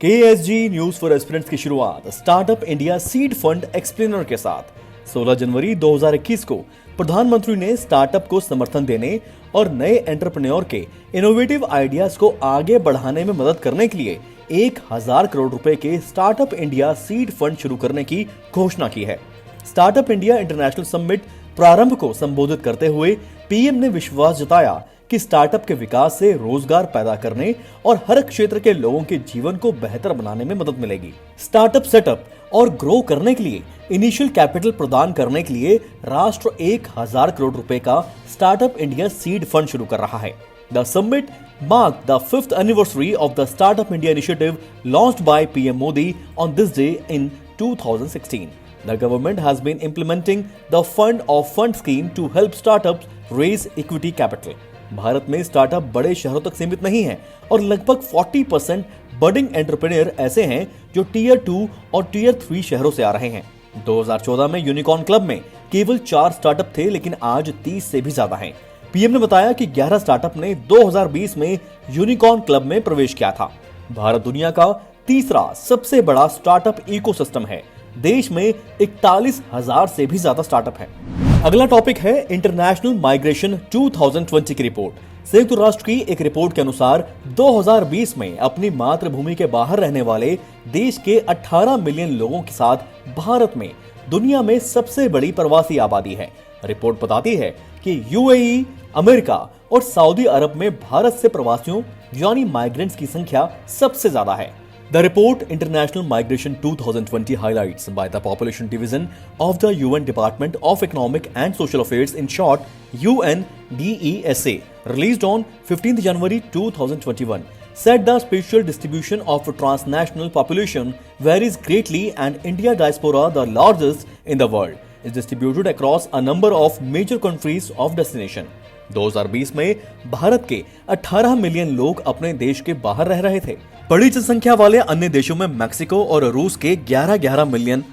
KSG news for aspirants की शुरुआत startup India seed fund explainer के साथ 16 जनवरी 2021 को प्रधानमंत्री ने स्टार्टअप को समर्थन देने और नए एंटरप्रेन्योर के इनोवेटिव आइडियाज को आगे बढ़ाने में मदद करने के लिए 1000 करोड़ रुपए के स्टार्टअप इंडिया सीड फंड शुरू करने की घोषणा की है। स्टार्टअप इंडिया इंटरनेशनल समिट प्रारंभ को संबोधित करते हुए पीएम ने विश्वास जताया कि स्टार्टअप के विकास से रोजगार पैदा करने और हर क्षेत्र के लोगों के जीवन को बेहतर बनाने में मदद मिलेगी। स्टार्टअप सेटअप और ग्रो करने के लिए इनिशियल कैपिटल प्रदान करने के लिए राष्ट्र 1000 करोड़ रुपए का स्टार्टअप इंडिया सीड फंड शुरू कर रहा है। The summit marked the 5th anniversary of the Startup India initiative launched by PM Modi on this day in 2016. The government has been implementing the Fund of Fund scheme to help startups raise equity capital. Bharat में startup बड़े शहरों तक सीमित नहीं है और लगभग 40% budding entrepreneur ऐसे हैं जो टीयर 2 और टीयर 3 शहरों से आ रहे हैं। 2014 में यूनिकॉर्न क्लब में केवल 4 स्टार्टअप थे, लेकिन आज 30 से भी ज्यादा हैं। पीएम ने बताया कि 11 स्टार्टअप ने 2020 में यूनिकॉर्न क्लब में प्रवेश किया था। भारत दुनिया का तीसरा सबसे बड़ा स्टार्टअप इकोसिस्टम है। देश में 41,000 से भी ज्यादा स्टार्टअप है। अगला टॉपिक है इंटरनेशनल माइग्रेशन 2020 की रिपोर्ट। संयुक्त राष्ट्र की एक रिपोर्ट के अनुसार 2020 में अपनी मातृभूमि के बाहर रहने वाले देश के 18 मिलियन लोगों के साथ भारत में दुनिया में सबसे बड़ी प्रवासी आबादी है। रिपोर्ट बताती है कि यूएई, अमेरिका और सऊदी अरब में भारत से प्रवासियों यानी माइग्रेंट्स की संख्या सबसे ज्यादा है। The report International Migration 2020 highlights by the Population Division of the UN Department of Economic and Social Affairs, in short UNDESA, released on 15th January 2021, said the spatial distribution of transnational population varies greatly and India diaspora, the largest in the world, is distributed across a number of major countries of destination. 2020 में भारत के 18 million लोग अपने देश के बाहर रह रहे थे। बड़ी जनसंख्या वाले अन्य देशों में मैक्सिको और रूस के 11 मिलियन,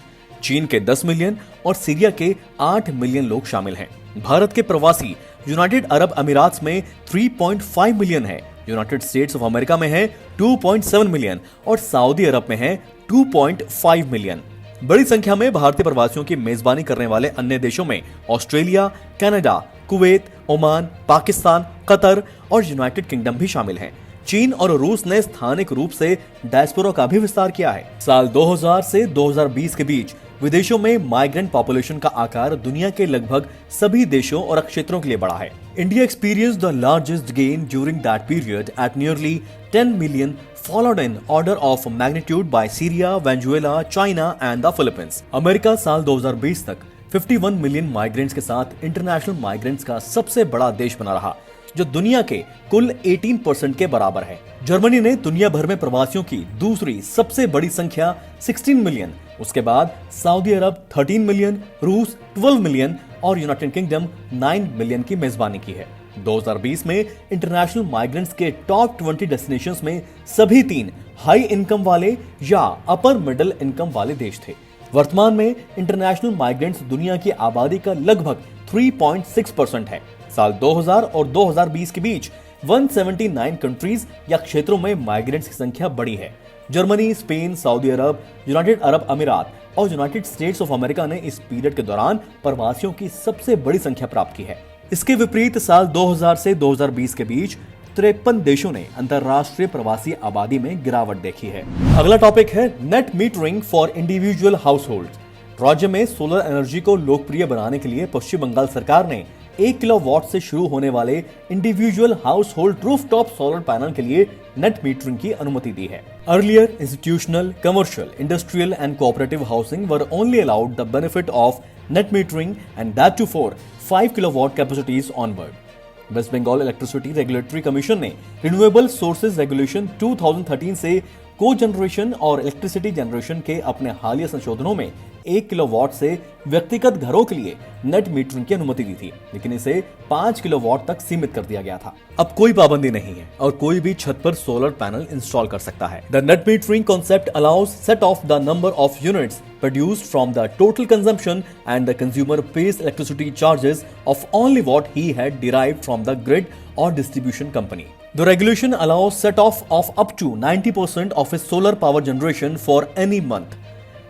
चीन के 10 मिलियन और सीरिया के 8 मिलियन लोग शामिल हैं। भारत के प्रवासी यूनाइटेड अरब अमीरात में 3.5 मिलियन है, यूनाइटेड स्टेट्स ऑफ अमेरिका में है 2.7 मिलियन और सऊदी अरब में है 2.5 मिलियन। बड़ी संख्या में भारतीय प्रवासियों की मेजबानी करने वाले अन्य देशों में Australia, Canada, Kuwait, Oman, Pakistan, Qatar और यूनाइटेड किंगडम भी शामिल हैं। चीन और रूस ने स्थानिक रूप से डायस्पोरा का भी विस्तार किया है। साल 2000 से 2020 के बीच विदेशों में माइग्रेंट पॉपुलेशन का आकार दुनिया के लगभग सभी देशों और क्षेत्रों के लिए बढ़ा है। India experienced the largest gain during that period at nearly 10 million, followed in order of magnitude by Syria, Venezuela, China and the Philippines. America साल 2020 तक 51 मिलियन माइग्रेंट्स के साथ इंटरनेशनल माइग्रेंट्स का सबसे बड़ा देश बना रहा, जो दुनिया के कुल 18% के बराबर है। जर्मनी ने दुनिया भर में प्रवासियों की दूसरी सबसे बड़ी संख्या 16 मिलियन, उसके बाद सऊदी अरब 13 मिलियन, रूस 12 मिलियन और यूनाइटेड किंगडम 9 मिलियन की मेजबानी की है। 2020 में इंटरनेशनल माइग्रेंट्स के टॉप 20 डेस्टिनेशंस में सभी 3 हाई इनकम वाले या अपर मिडिल इनकम वाले देश थे। वर्तमान में इंटरनेशनल माइग्रेंट्स दुनिया की आबादी का लगभग 3.6% है। साल 2000 और 2020 के बीच 179 कंट्रीज या क्षेत्रों में माइग्रेंट्स की संख्या बढ़ी है। जर्मनी, स्पेन, सऊदी अरब, यूनाइटेड अरब अमीरात और यूनाइटेड स्टेट्स ऑफ अमेरिका ने इस पीरियड के दौरान प्रवासियों की सबसे बड़ी संख्या प्राप्त की है। इसके विपरीत साल 2000 से 2020 के बीच 53 देशों ने अंतरराष्ट्रीय प्रवासी आबादी में गिरावट देखी है। अगला टॉपिक है net metering for individual house hold. राज्य में सोलर एनर्जी को लोकप्रिय बनाने के लिए पश्चिम बंगाल सरकार ने 1 किलोवाट से शुरू होने वाले individual household rooftop solar panel के लिए नेट मीटरिंग की अनुमति दी है। Earlier institutional, commercial, industrial and cooperative housing were only allowed the benefit of net metering and that too for 5 kilowatt capacities onward. West Bengal electricity regulatory commission ने renewable sources regulation 2013 से को generation और electricity generation के अपने हालिया संशोधनों में 1 kilowatt से व्यक्तिगत घरों के लिए नेट मीटरिंग की अनुमति दी थी, लेकिन इसे 5 किलोवाट तक सीमित कर दिया गया था। अब कोई पाबंदी नहीं है और कोई भी छत पर सोलर पैनल इंस्टॉल कर सकता है। The net metering concept allows set of the number of units produced from the total consumption and the consumer pays electricity charges of only what he had derived from the grid or distribution company. The regulation allows set off of up to 90% of its solar power generation for any month.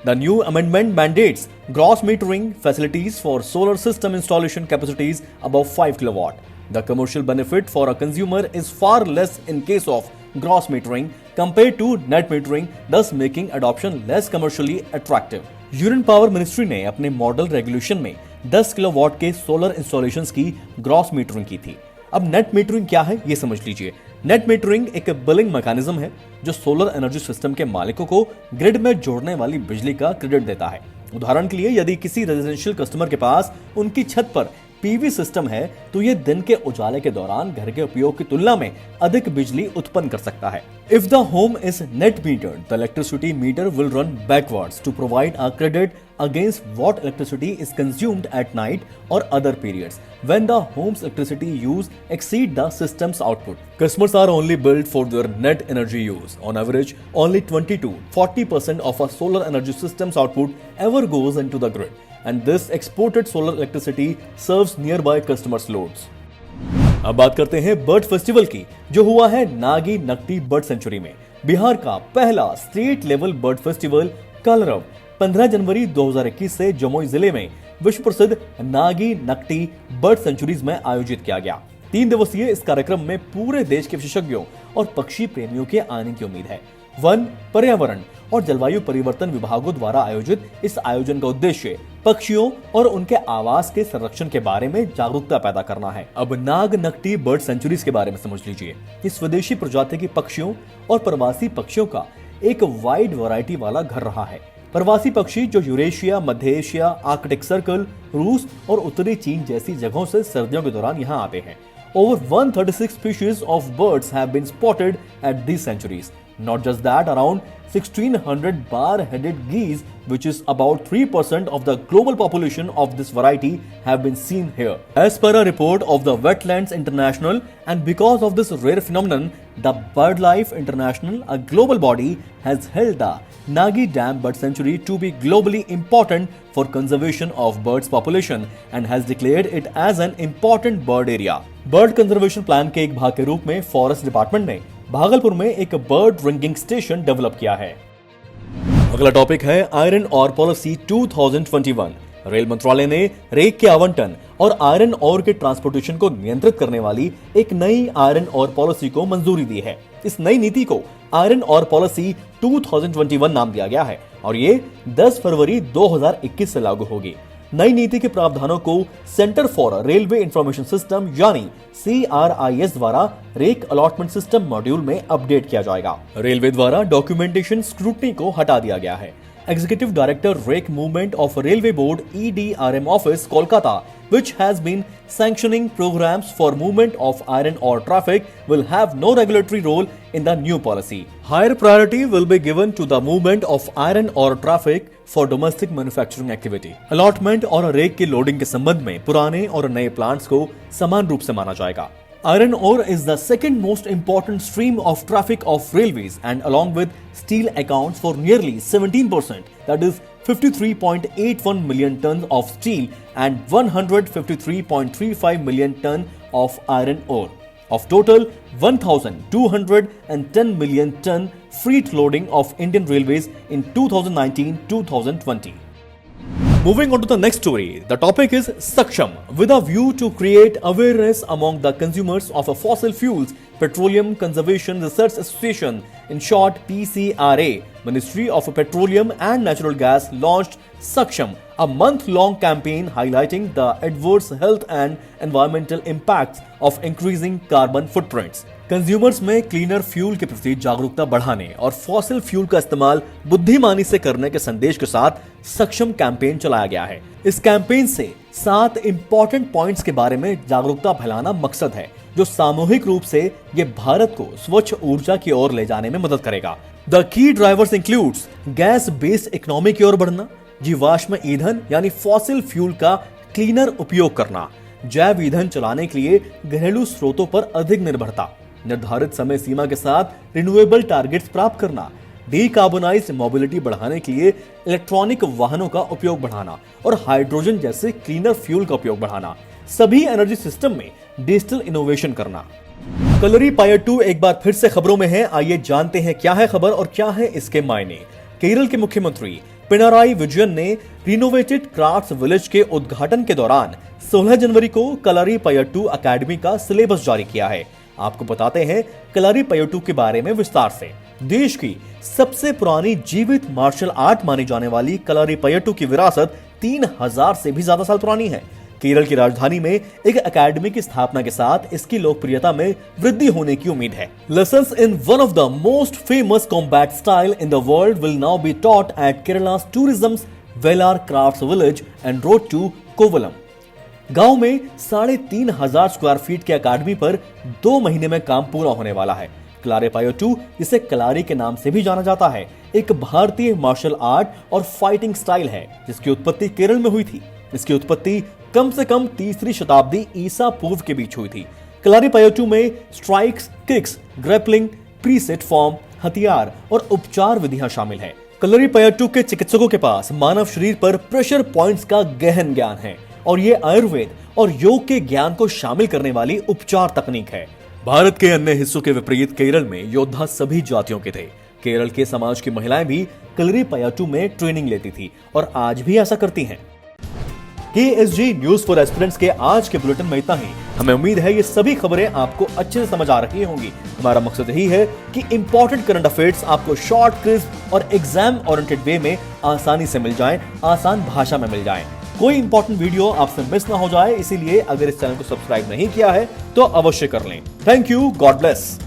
The new amendment mandates gross metering facilities for solar system installation capacities above 5 kW. The commercial benefit for a consumer is far less in case of gross metering compared to net metering, thus making adoption less commercially attractive. Union power ministry ने अपने model regulation में 10 kilowatt के solar installations की gross metering की थी। अब net metering क्या है ये समझ लीजिए। नेट मीटरिंग एक बिलिंग मैकेनिज्म है जो सोलर एनर्जी सिस्टम के मालिकों को ग्रिड में जोड़ने वाली बिजली का क्रेडिट देता है। उदाहरण के लिए यदि किसी रेजिडेंशियल कस्टमर के पास उनकी छत पर पीवी सिस्टम है तो ये दिन के उजाले के दौरान घर के उपयोग की तुलना में अधिक बिजली उत्पन्न कर सकता है। If the home is net metered, the electricity meter will run backwards to provide a credit against what electricity is consumed at night or other periods when the home's electricity use exceed the system's output. Customers are only billed for their net energy use. On average, only 20 to 40% of a solar energy system's output ever goes into the grid, and this exported solar electricity serves nearby customers' loads. अब बात करते हैं bird festival की, जो हुआ है Nagi Nakti bird sanctuary में। बिहार का पहला स्टेट लेवल बर्ड फेस्टिवल कलरव 15 जनवरी 2021 से जमुई जिले में विश्व प्रसिद्ध नागी नकटी बर्ड सेंचुरीज में आयोजित किया गया। 3 दिवसीय इस कार्यक्रम में पूरे देश के विशेषज्ञों और पक्षी प्रेमियों के आने की उम्मीद है। वन, पर्यावरण और जलवायु परिवर्तन विभागों द्वारा आयोजित इस आयोजन का उद्देश्य पक्षियों और उनके आवास के संरक्षण के बारे में जागरूकता पैदा करना है। अब नाग नकटी बर्ड सेंचुरीज के बारे में समझ लीजिए। इस स्वदेशी प्रजाति के पक्षियों और प्रवासी पक्षियों का एक वाइड वैरायटी वाला घर रहा है। प्रवासी पक्षी जो यूरेशिया, मध्य एशिया, आर्कटिक सर्कल, रूस और उत्तरी चीन जैसी जगहों से सर्दियों के दौरान यहाँ आते हैं। Over 136 species of birds have been spotted at these sanctuaries. Not just that, around 1600 bar-headed geese, which is about 3% of the global population of this variety, have been seen here. As per a report of the Wetlands International, and because of this rare phenomenon, the BirdLife International, a global body, has held the Nagi Dam Bird Sanctuary to be globally important for conservation of birds population and has declared it as an important bird area. Bird conservation plan के एक भाग के रूप में forest department ने भागलपुर में एक bird ringing station develop किया है। अगला टॉपिक है आयरन ओर पॉलिसी 2021। रेल मंत्रालय ने रेक के आवंटन और आयरन ओर के ट्रांसपोर्टेशन को नियंत्रित करने वाली एक नई आयरन ओर पॉलिसी को मंजूरी दी है। इस नई नीति को आयरन ओर पॉलिसी 2021 नाम दिया गया है और ये 10 फरवरी 2021 से लागू होगी। नई नीति के प्रावधानों को centre for railway information system यानी CRIS द्वारा रेक अलॉटमेंट सिस्टम मॉड्यूल में अपडेट किया जाएगा। रेलवे द्वारा डॉक्यूमेंटेशन स्क्रूटनी को हटा दिया गया है। Executive Director Rake Movement of Railway Board EDRM Office Kolkata, which has been sanctioning programs for movement of iron ore traffic, will have no regulatory role in the new policy. Higher priority will be given to the movement of iron ore traffic for domestic manufacturing activity. Allotment और rake के loading के संबंध में पुराने और नए plants को समान रूप से माना जाएगा। Iron ore is the second most important stream of traffic of railways and along with steel accounts for nearly 17%, that is 53.81 million tons of steel and 153.35 million tons of iron ore. Of total 1,210 million ton freight loading of Indian Railways in 2019-2020. Moving on to the next story, the topic is Saksham. With a view to create awareness among the consumers of fossil fuels, Petroleum Conservation Research Association, in short PCRA, Ministry of Petroleum and Natural Gas launched Saksham, a month-long campaign highlighting the adverse health and environmental impacts of increasing carbon footprints. Consumers में cleaner fuel के प्रति जागरूकता बढ़ाने और fossil fuel का इस्तेमाल बुद्धिमानी से करने के संदेश के साथ सक्षम कैंपेन चलाया गया है। इस कैंपेन से 7 इंपॉर्टेंट पॉइंट्स के बारे में जागरूकता फैलाना मकसद है, जो सामूहिक रूप से ये भारत को स्वच्छ ऊर्जा की ओर ले जाने में मदद करेगा। The key drivers includes gas based economy की ओर बढ़ना, जीवाश्म ईंधन यानी फॉसिल फ्यूल का क्लीनर उपयोग करना, जैव ईंधन चलाने के लिए घरेलू स्रोतों पर अधिक निर्भरता, निर्धारित समय सीमा के साथ रिन्यूएबल टारगेट्स प्राप्त करना, डीकार्बोनाइज्ड मोबिलिटी बढ़ाने के लिए इलेक्ट्रॉनिक वाहनों का उपयोग बढ़ाना और हाइड्रोजन जैसे क्लीनर फ्यूल का उपयोग बढ़ाना, सभी एनर्जी सिस्टम में डिजिटल इनोवेशन करना। कलरीपायट्टू एक बार फिर से खबरों में है। आइए जानते हैं क्या है खबर और क्या है इसके मायने। केरल के मुख्यमंत्री पिनाराई विजयन ने रिनोवेटेड क्राफ्ट्स विलेज के उद्घाटन के दौरान 16 जनवरी को कलरीपायट्टू अकेडमी का सिलेबस जारी किया है। आपको बताते हैं कलरीपायट्टू के बारे में विस्तार से। देश की सबसे पुरानी जीवित मार्शल आर्ट मानी जाने वाली कलरीपायट्टू की विरासत 3000 से भी ज्यादा साल पुरानी है। केरल की राजधानी में एक एकेडमी की स्थापना के साथ इसकी लोकप्रियता में वृद्धि होने की उम्मीद है। Lessons in one of the most famous combat style in the world will now be taught at Kerala's tourism's Vellar crafts village and road to Kovalam. गांव में 3500 स्क्वायर फीट की अकादमी पर 2 महीने में काम पूरा होने वाला है। कलरीपायट्टू, जिसे कलारी के नाम से भी जाना जाता है, एक भारतीय मार्शल आर्ट और फाइटिंग स्टाइल है जिसकी उत्पत्ति केरल में हुई थी। इसकी उत्पत्ति कम से कम 3री शताब्दी ईसा पूर्व के बीच हुई थी। कलरीपायट्टू में strikes, kicks, grappling, preset form, हथियार और उपचार विधियां शामिल हैं। कलरीपायट्टू के चिकित्सकों के पास मानव शरीर पर प्रेशर पॉइंट्स का गहन ज्ञान है और ये आयुर्वेद और योग के ज्ञान को शामिल करने वाली उपचार तकनीक है। भारत के अन्य हिस्सों के विपरीत केरल में योद्धा सभी जातियों के थे। केरल के समाज की महिलाएं भी कलरीपायट्टू में ट्रेनिंग लेती थी और आज भी ऐसा करती हैं। KSG न्यूज फॉर एस्पिरेंट्स के आज के बुलेटिन में इतना ही। हमें उम्मीद है ये सभी खबरें आपको अच्छे से समझ आ रही होंगी। हमारा मकसद यही है कि इंपॉर्टेंट करंट अफेयर्स आपको शॉर्ट, क्रिस्प और एग्जाम ओरिएंटेड वे में आसानी से मिल जाएं, आसान भाषा में मिल जाएं। कोई इंपॉर्टेंट वीडियो आपसे मिस ना हो जाए, इसीलिए अगर इस चैनल को सब्सक्राइब नहीं किया है तो अवश्य कर लें। Thank you, God bless.